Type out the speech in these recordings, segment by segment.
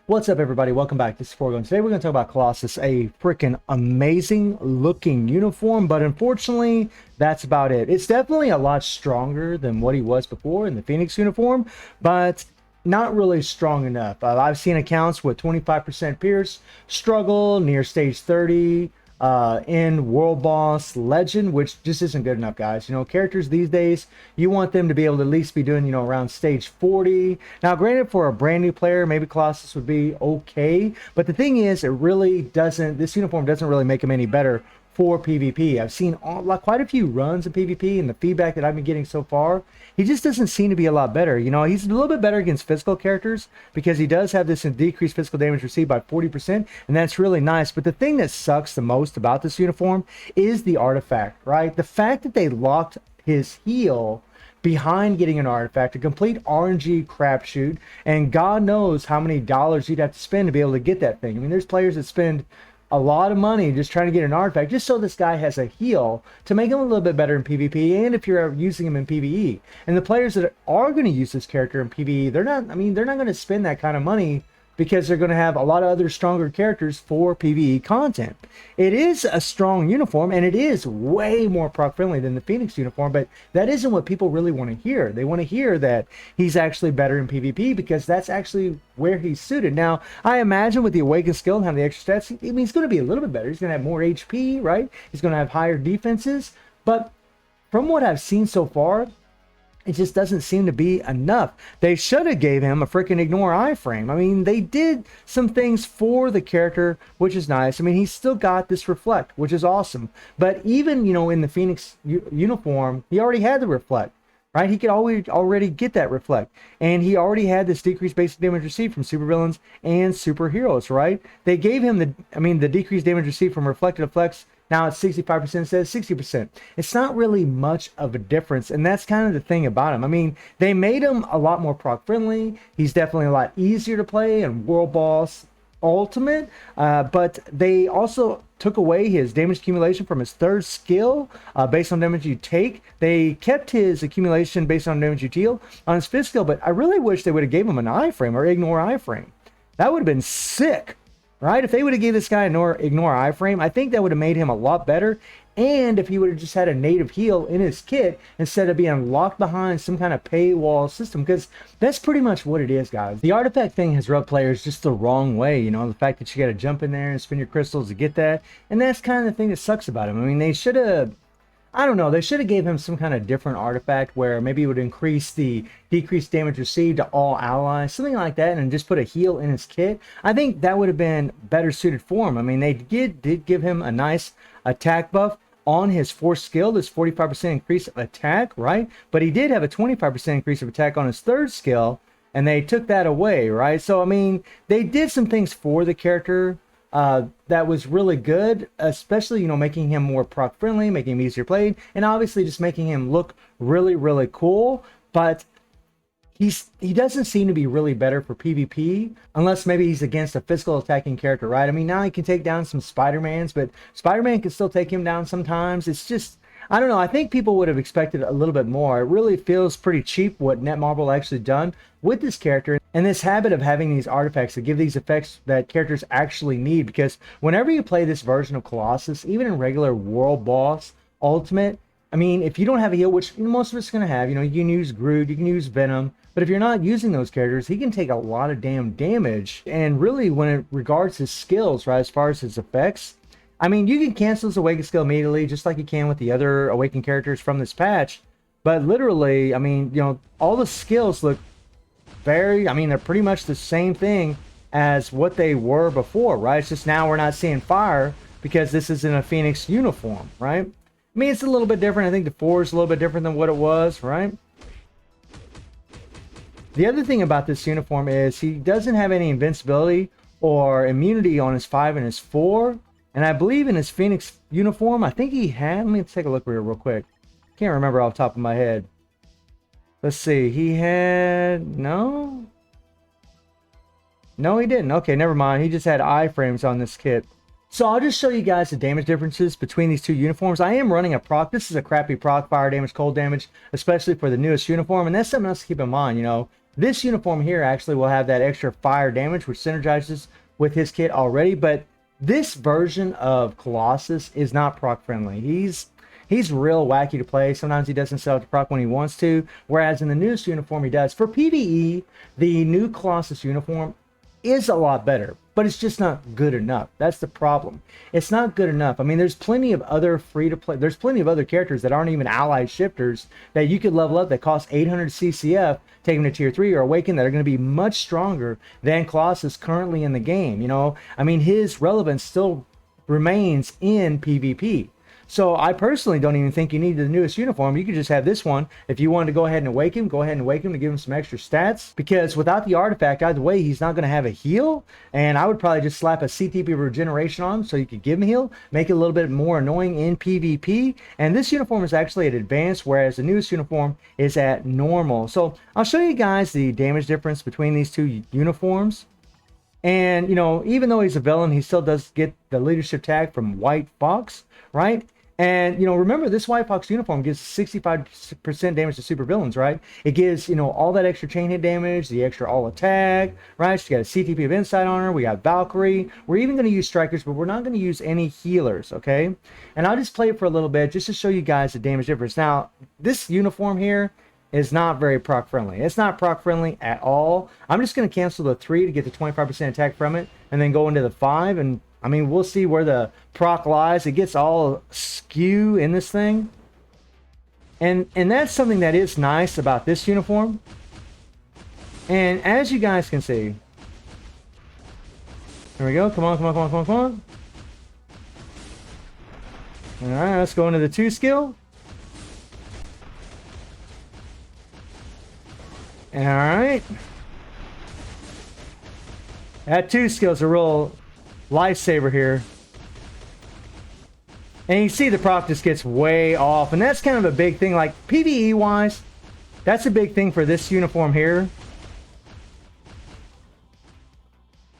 What's up, everybody? Welcome back. This is Forgo. Today we're going to talk about Colossus, a freaking amazing looking uniform, but unfortunately, that's about it. It's definitely a lot stronger than what he was before in the Phoenix uniform, but not really strong enough. I've seen accounts with 25% Pierce struggle near stage 30 in World Boss Legend, which just isn't good enough, guys. You know, characters these days, you want them to be able to at least be doing, you know, around stage 40. Now, granted, for a brand new player, maybe Colossus would be okay, but the thing is, it really doesn't, this uniform doesn't really make him any better for PvP. I've seen quite a few runs in PvP, and the feedback that I've been getting so far, he just doesn't seem to be a lot better. You know, he's a little bit better against physical characters because he does have this decreased physical damage received by 40%, and that's really nice. But the thing that sucks the most about this uniform is the artifact, right? The fact that they locked his heal behind getting an artifact, a complete RNG crapshoot, and God knows how many dollars you'd have to spend to be able to get that thing. I mean, there's players that spend a lot of money just trying to get an artifact just so this guy has a heal to make him a little bit better in PvP, and if you're using him in PvE. And the players that are going to use this character in PvE, they're not going to spend that kind of money because they're going to have a lot of other stronger characters for PvE content. It is a strong uniform, and it is way more proc friendly than the Phoenix uniform, but that isn't what people really want to hear. They want to hear that he's actually better in PvP because that's actually where he's suited. Now, I imagine with the Awakened skill and having the extra stats, I mean, he's going to be a little bit better. He's going to have more HP, right? He's going to have higher defenses, but from what I've seen so far, it just doesn't seem to be enough. They should have gave him a freaking ignore iframe. I mean, they did some things for the character, which is nice. I mean, he's still got this reflect, which is awesome. But even, you know, in the Phoenix uniform, he already had the reflect, right? He could already get that reflect. And he already had this decreased basic damage received from supervillains and superheroes, right? They gave him the decreased damage received from reflected effects. Now it's 65% instead of 60%. It's not really much of a difference, and that's kind of the thing about him. I mean, they made him a lot more proc friendly. He's definitely a lot easier to play in World Boss Ultimate, but they also took away his damage accumulation from his third skill based on damage you take. They kept his accumulation based on damage you deal on his fifth skill, but I really wish they would have gave him an iframe or ignore iframe. That would have been sick. Right? If they would have gave this guy ignore iframe, I think that would have made him a lot better. And if he would have just had a native heal in his kit instead of being locked behind some kind of paywall system, because that's pretty much what it is, guys. The artifact thing has rubbed players just the wrong way. You know, the fact that you got to jump in there and spin your crystals to get that, and that's kind of the thing that sucks about him. I mean, they should have, I don't know, they should have gave him some kind of different artifact where maybe it would increase the decreased damage received to all allies, something like that, and just put a heal in his kit. I think that would have been better suited for him. I mean, they did give him a nice attack buff on his fourth skill, this 45% increase of attack, right? But he did have a 25% increase of attack on his third skill, and they took that away, right? So, I mean, they did some things for the character that was really good, especially, you know, making him more proc friendly, making him easier played, and obviously just making him look really, really cool. But he doesn't seem to be really better for PvP unless maybe he's against a physical attacking character, right? I mean, now he can take down some Spider-Mans, but Spider-Man can still take him down sometimes. It's just, I don't know. I think people would have expected a little bit more. It really feels pretty cheap what Netmarble actually done with this character, and this habit of having these artifacts that give these effects that characters actually need. Because whenever you play this version of Colossus, even in regular World Boss Ultimate, I mean, if you don't have a heal, which most of us are going to have, you know, you can use Groot, you can use Venom, but if you're not using those characters, he can take a lot of damn damage. And really, when it regards his skills, right, as far as his effects, I mean, you can cancel his Awakened skill immediately, just like you can with the other Awakened characters from this patch. But literally, I mean, you know, all the skills look they're pretty much the same thing as what they were before, right? It's just now we're not seeing fire because this is in a Phoenix uniform, right? I mean, it's a little bit different. I think the 4 is a little bit different than what it was, right? The other thing about this uniform is he doesn't have any invincibility or immunity on his 5 and his 4. And I believe in his Phoenix uniform, I think he had, let me take a look here real quick. Can't remember off the top of my head. Let's see, he had, no, he didn't. Okay, never mind. He just had iframes on this kit. So I'll just show you guys the damage differences between these two uniforms. I am running a proc. This is a crappy proc, fire damage, cold damage, especially for the newest uniform. And that's something else to keep in mind, you know. This uniform here actually will have that extra fire damage, which synergizes with his kit already, but this version of Colossus is not proc friendly. He's real wacky to play. Sometimes he doesn't set up to proc when he wants to, whereas in the newest uniform he does. For PvE, the new Colossus uniform is a lot better, but it's just not good enough. That's the problem. It's not good enough. I mean, there's plenty of other free-to-play, there's plenty of other characters that aren't even allied shifters that you could level up that cost 800 CCF, take them to tier 3 or Awaken, that are going to be much stronger than Colossus currently in the game. You know, I mean, his relevance still remains in PvP. So I personally don't even think you need the newest uniform. You could just have this one. If you wanted to go ahead and awaken him, go ahead and awaken him to give him some extra stats. Because without the artifact, either way, he's not going to have a heal. And I would probably just slap a CTP regeneration on him so you could give him a heal. Make it a little bit more annoying in PvP. And this uniform is actually at advanced, whereas the newest uniform is at normal. So I'll show you guys the damage difference between these two uniforms. And, you know, even though he's a villain, he still does get the leadership tag from White Fox, right? And, you know, remember, this White Fox uniform gives 65% damage to super villains, right? It gives, you know, all that extra chain hit damage, the extra all attack, right? She got a CTP of Insight on her. We got Valkyrie. We're even going to use Strikers, but we're not going to use any healers, okay? And I'll just play it for a little bit just to show you guys the damage difference. Now, this uniform here is not very proc friendly. It's not proc friendly at all. I'm just going to cancel the 3 to get the 25% attack from it and then go into the 5, and I mean, we'll see where the proc lies. It gets all skew in this thing. And that's something that is nice about this uniform. And as you guys can see, there we go. Come on, come on, come on, come on, come on. All right, let's go into the 2 skill. All right. That 2 skill is a real lifesaver here. And you see the proc just gets way off. And that's kind of a big thing. Like, PvE wise, that's a big thing for this uniform here.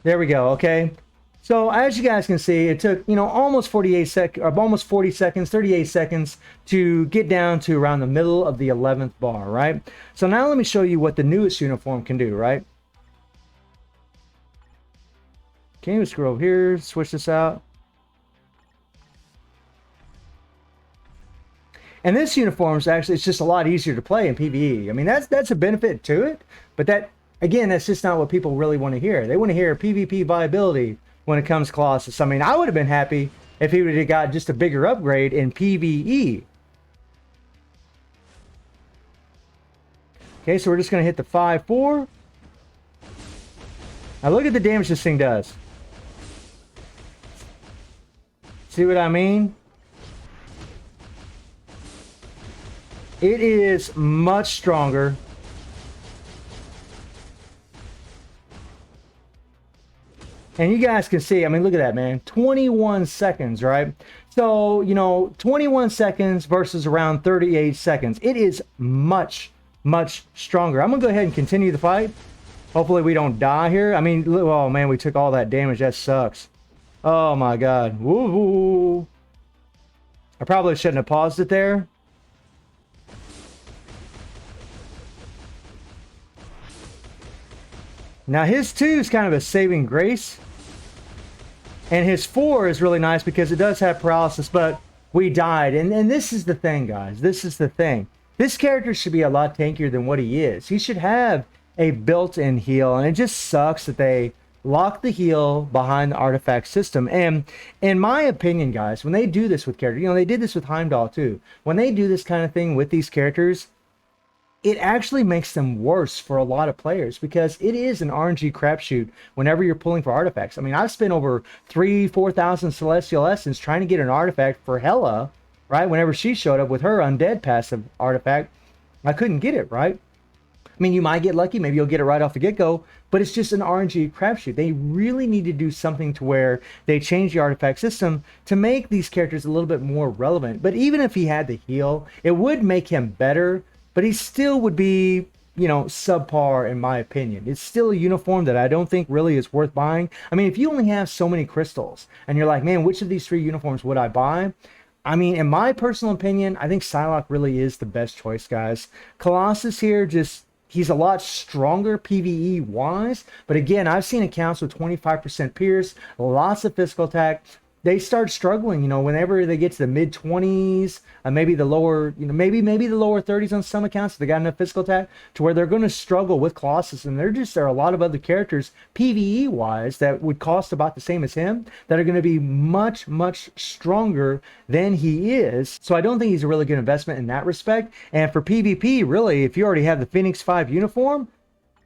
There we go, okay? So as you guys can see, it took, you know, almost 40 seconds, 38 seconds to get down to around the middle of the 11th bar, right? So now let me show you what the newest uniform can do, right? Okay, let's go over here, switch this out. And this uniform is actually, it's just a lot easier to play in PvE. I mean, that's a benefit to it, but that, again, that's just not what people really want to hear. They want to hear PvP viability when it comes to Colossus. I mean, I would have been happy if he would have got just a bigger upgrade in PvE. Okay, so we're just going to hit the 5-4. Now look at the damage this thing does. See what I mean? It is much stronger. And you guys can see, I mean, look at that, man. 21 seconds, right? So, you know, 21 seconds versus around 38 seconds. It is much, much stronger. I'm going to go ahead and continue the fight. Hopefully we don't die here. I mean, oh, man, we took all that damage. That sucks. Oh, my God. Woo. I probably shouldn't have paused it there. Now, his 2 is kind of a saving grace. And his 4 is really nice because it does have paralysis, but we died. And this is the thing, guys. This is the thing. This character should be a lot tankier than what he is. He should have a built-in heal, and it just sucks that they lock the heal behind the artifact system. And in my opinion, guys, when they do this with characters, you know, they did this with Heimdall too. When they do this kind of thing with these characters, it actually makes them worse for a lot of players because it is an RNG crapshoot whenever you're pulling for artifacts. I mean, I've spent over 4,000 Celestial Essence trying to get an artifact for Hela, right? Whenever she showed up with her undead passive artifact, I couldn't get it, right? I mean, you might get lucky. Maybe you'll get it right off the get-go, but it's just an RNG crapshoot. They really need to do something to where they change the artifact system to make these characters a little bit more relevant. But even if he had the heal, it would make him better, but he still would be, you know, subpar in my opinion. It's still a uniform that I don't think really is worth buying. I mean, if you only have so many crystals and you're like, man, which of these 3 uniforms would I buy? I mean, in my personal opinion, I think Psylocke really is the best choice, guys. Colossus here just, he's a lot stronger PvE wise. But again, I've seen accounts with 25% pierce, lots of physical attack. They start struggling, you know, whenever they get to the mid 20s, maybe the lower, you know, maybe the lower 30s on some accounts. If they got enough physical attack to where they're going to struggle with Colossus, and there are a lot of other characters PvE wise that would cost about the same as him that are going to be much stronger than he is. So I don't think he's a really good investment in that respect. And for PvP, really, if you already have the Phoenix 5 uniform,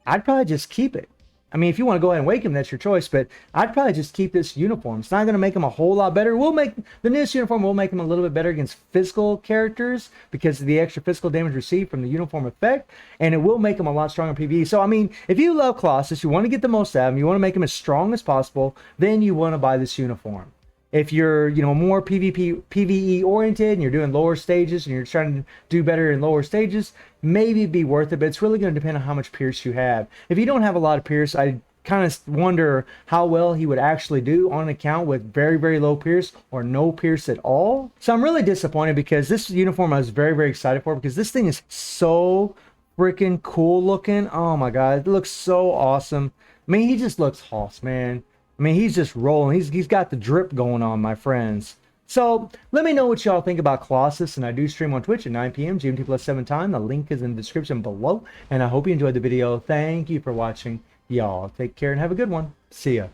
I'd probably just keep it. I mean, if you want to go ahead and wake him, that's your choice, but I'd probably just keep this uniform. It's not going to make him a whole lot better. The newest uniform will make him a little bit better against physical characters because of the extra physical damage received from the uniform effect, and it will make him a lot stronger in PvE. So, I mean, if you love Colossus, you want to get the most out of him, you want to make him as strong as possible, then you want to buy this uniform. If you're, you know, more PvE oriented and you're doing lower stages and you're trying to do better in lower stages, maybe it'd be worth it, but it's really going to depend on how much pierce you have. If you don't have a lot of pierce, I kind of wonder how well he would actually do on an account with very low pierce or no pierce at all. So I'm really disappointed because this uniform I was very excited for, because this thing is so freaking cool looking. Oh my god, it looks so awesome. I mean, he just looks hoss, man. I mean, he's just rolling. He's got the drip going on, my friends. So let me know what y'all think about Colossus, and I do stream on Twitch at 9 p.m. GMT plus 7 time. The link is in the description below, and I hope you enjoyed the video. Thank you for watching. Y'all take care and have a good one. See ya.